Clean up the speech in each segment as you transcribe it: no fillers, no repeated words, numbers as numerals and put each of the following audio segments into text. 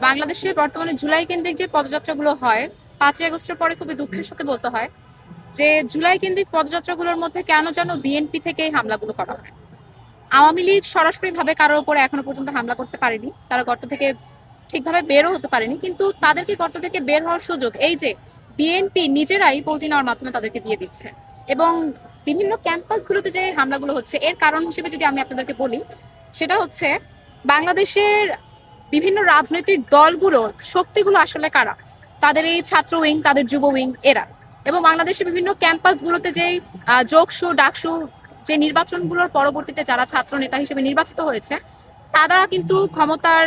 বাংলাদেশে বর্তমানে জুলাই কেন্দ্রিক যে পদযাত্রাগুলো হয়, 5ই আগস্টের পরে খুবই দুঃখের সাথে বলতে হয় যে জুলাই কেন্দ্রিক পদযাত্রাগুলোর মধ্যে কেন যেন বিএনপি থেকে এই হামলাগুলো করা হয়। আওয়ামী লীগ সরাসরি ভাবে কারোর উপরে এখনো পর্যন্ত হামলা করতে পারেনি, তারা গর্ত থেকে ঠিকভাবে বেরও হতে পারেনি, কিন্তু তাদেরকে গর্ত থেকে বের হওয়ার সুযোগ এই যে বিএনপি নিজেরাই পল্টি নেওয়ার মাধ্যমে তাদেরকে দিয়ে দিচ্ছে। এবং বিভিন্ন ক্যাম্পাসগুলোতে যে হামলাগুলো হচ্ছে এর কারণ হিসেবে যদি আমি আপনাদেরকে বলি, সেটা হচ্ছে বাংলাদেশের বিভিন্ন রাজনৈতিক দলগুলোর শক্তিগুলো আসলে কারা, তাদের এই ছাত্র উইং, তাদের যুব উইং এরা। এবং বাংলাদেশের বিভিন্ন ক্যাম্পাসগুলোতে যে যোগসু ডাকসু যে নির্বাচনগুলোর পরবর্তীতে যারা ছাত্র নেতা হিসেবে নির্বাচিত হয়েছে, তারা কিন্তু ক্ষমতার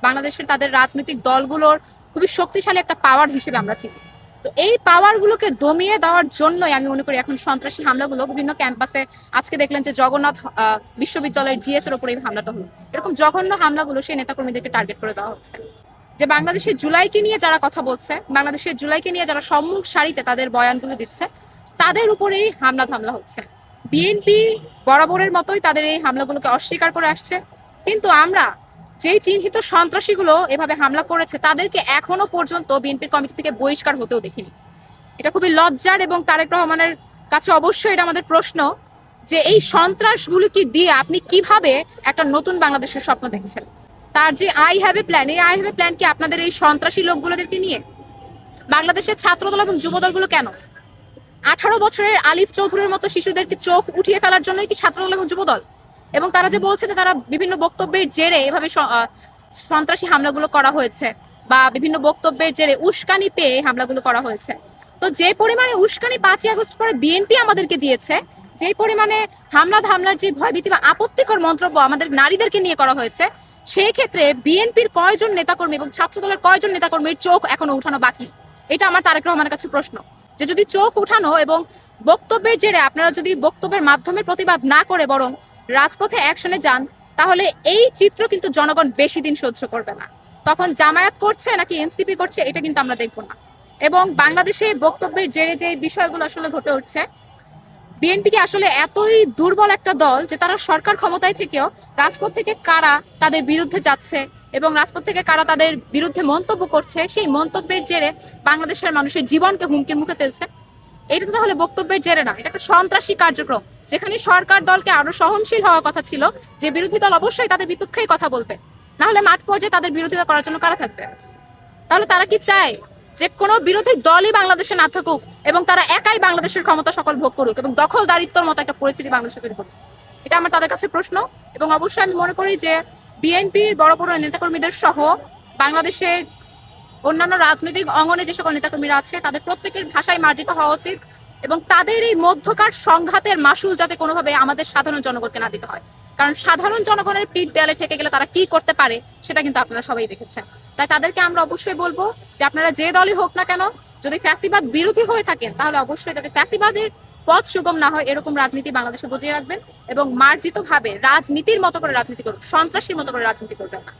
বাংলাদেশের তাদের রাজনৈতিক দলগুলোর খুবই শক্তিশালী একটা পাওয়ার হিসেবে আমরা চিনি। তো এই পাওয়ারগুলোকে দমিয়ে দেওয়ার জন্যই আমি মনে করি এখন সন্ত্রাসী হামলাগুলো বিভিন্ন ক্যাম্পাসে, আজকে দেখলেন যে জগন্নাথ বিশ্ববিদ্যালয়ের জিএস এর উপরে এই হামলাটা হলো, এরকম জঘন্য হামলাগুলো সেই নেতাকর্মীদেরকে টার্গেট করে দেওয়া হচ্ছে। যে বাংলাদেশের জুলাইকে নিয়ে যারা কথা বলছে, বাংলাদেশের জুলাইকে নিয়ে যারা সম্মুখ সারিতে তাদের বয়ানগুলো দিচ্ছে, তাদের উপরেই হামলা হচ্ছে। বিএনপি বরাবরের মতোই তাদের এই হামলাগুলোকে অস্বীকার করে আসছে, কিন্তু আমরা যেই চিহ্নিত সন্ত্রাসীগুলো এভাবে হামলা করেছে তাদেরকে এখনো পর্যন্ত বিএনপির কমিটি থেকে বহিষ্কার হতেও দেখিনি। এটা খুবই লজ্জার, এবং তারেক রহমানের কাছে অবশ্যই এটা আমাদের প্রশ্ন যে এই সন্ত্রাসগুলোকে দিয়ে আপনি কিভাবে একটা নতুন বাংলাদেশের স্বপ্ন দেখছেন। তার যে আই হ্যাভ এ প্ল্যান, এই আই হ্যাভ এ প্ল্যান কি আপনাদের এই সন্ত্রাসী লোকগুলোদেরকে নিয়ে? বাংলাদেশের ছাত্রদল এবং যুবদলগুলো কেন 18 বছরের আলিফ চৌধুরীর মতো শিশুদেরকে চোখ উঠিয়ে ফেলার জন্যই কি ছাত্রদল এবং যুবদল? এবং তারা যে বলছে যে তারা বিভিন্ন বক্তব্যের জেরে এভাবে সন্ত্রাসী হামলাগুলো করা হয়েছে, বা বিভিন্ন বক্তব্যের জেরে উস্কানি পেয়ে হামলাগুলো করা হয়েছে। তো যে পরিমাণে উস্কানি 5ই আগস্ট পরে বিএনপি আমাদেরকে দিয়েছে, যে পরিমাণে হামলার যে ভয়ভীতি বা আপত্তিকর মন্তব্য আমাদের নারীদেরকে নিয়ে করা হয়েছে, সেই ক্ষেত্রে বিএনপির কয়জন নেতাকর্মী এবং ছাত্রদলের কয়জন নেতাকর্মীর চোখ এখনো উঠানো বাকি? এটা আমার তারেক রহমানের কাছে প্রশ্ন। যে যদি চোখ উঠানো এবং বক্তব্যের জেরে আপনারা যদি বক্তব্যের মাধ্যমে প্রতিবাদ না করে বরং রাজপথে অ্যাকশনে যান, তাহলে এই চিত্র কিন্তু জনগণ বেশি দিন সহ্য করবে না। তখন জামায়াত করছে নাকি এনসিপি করছে এটা কিন্তু আমরা দেখবো না। এবং বাংলাদেশে বক্তব্যের জেরে যে বিষয়গুলো আসলে ঘটে উঠছে, বিএনপি কি আসলে এতই দুর্বল একটা দল যে তারা সরকার ক্ষমতায় থেকেও রাজপথ থেকে কারা তাদের বিরুদ্ধে যাচ্ছে এবং রাজপথ থেকে কারা তাদের বিরুদ্ধে মন্তব্য করছে, সেই মন্তব্যের জেরে বাংলাদেশের মানুষের জীবনকে হুমকির মুখে ফেলছে? এটা তো তাহলে বক্তব্যের জেরে না, এটা একটা সন্ত্রাসী কার্যক্রম, যেখানে সরকার দলকে আরো সহনশীল হওয়ার কথা ছিল, যে বিরোধী দল অবশ্যই তাদের বিপক্ষেই কথা বলবে, না হলে মাঠ পর্যায়ে তাদের বিরোধিতা করার জন্য কারা থাকবে? তাহলে তারা কি চায় যে কোনো বিরোধী দলই বাংলাদেশে না থাকুক এবং তারা একাই বাংলাদেশের ক্ষমতা সকল ভোগ করুক এবং দখলদারিত্বর মতো একটা পরিস্থিতি বাংলাদেশে তৈরি করুক? এটা আমার তাদের কাছে প্রশ্ন। এবং অবশ্যই আমি মনে করি যে বিএনপির বড় বড় নেতাকর্মীদের সহ বাংলাদেশের অন্যান্য রাজনৈতিক অঙ্গনে যে সকল নেতাকর্মীরা আছে তাদের প্রত্যেকের ভাষায় মার্জিত হওয়া উচিত, এবং তাদের এই মধ্যকার সংঘাতের মাসুল যাতে কোনোভাবে আমাদের সাধারণ জনগণকে না দিতে হয়। কারণ সাধারণ জনগণের পিঠ দেয়ালে ঠেকে গেলে তারা কি করতে পারে সেটা কিন্তু আপনারা সবাই দেখেছেন। তাই তাদেরকে আমরা অবশ্যই বলবো যে আপনারা যে দলই হোক না কেন, যদি ফ্যাসিবাদ বিরোধী হয়ে থাকেন তাহলে অবশ্যই যাতে ফ্যাসিবাদের পথ সুগম না হয় এরকম রাজনীতি বাংলাদেশে বজিয়ে রাখবেন, এবং মার্জিত ভাবে রাজনীতির মতো করে রাজনীতি করুন, সন্ত্রাসীর মতো করে রাজনীতি করবেন না।